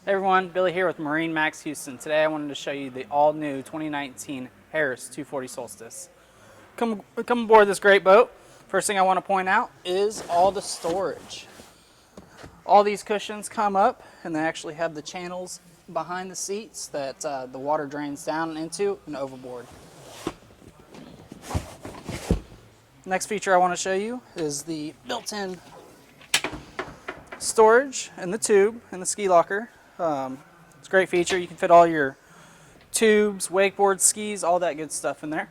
Hey everyone, Billy here with MarineMax Houston. Today I wanted to show you the all-new 2019 Harris 240 Solstice. Come aboard this great boat. First thing I want to point out is all the storage. All these cushions come up and they actually have the channels behind the seats that the water drains down into and overboard. Next feature I want to show you is the built-in storage in the tube and the ski locker. It's a great feature. You can fit all your tubes, wakeboard, skis, all that good stuff in there.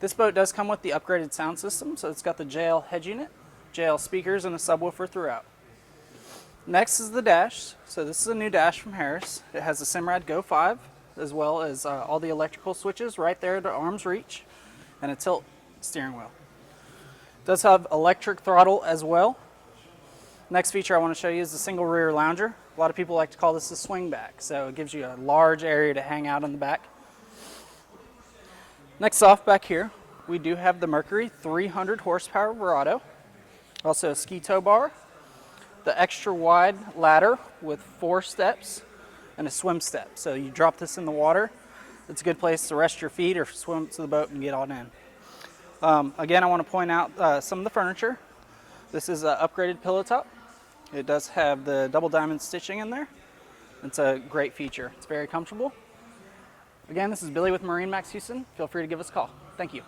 This boat does come with the upgraded sound system, so it's got the JL head unit, JL speakers, and a subwoofer throughout. Next is the dash. So this is a new dash from Harris. It has a Simrad Go 5, as well as all the electrical switches right there at arm's reach, and a tilt steering wheel. It does have electric throttle as well. Next feature I want to show you is the single rear lounger. A lot of people like to call this a swing back, so it gives you a large area to hang out on the back. Next off back here, we do have the Mercury 300 horsepower Verado, also a ski tow bar, the extra wide ladder with 4 steps, and a swim step. So you drop this in the water, it's a good place to rest your feet or swim to the boat and get on in. Again, I want to point out some of the furniture. This is an upgraded pillow top. It does have the double diamond stitching in there. It's a great feature. It's very comfortable. Again, this is Billy with MarineMax Houston. Feel free to give us a call. Thank you.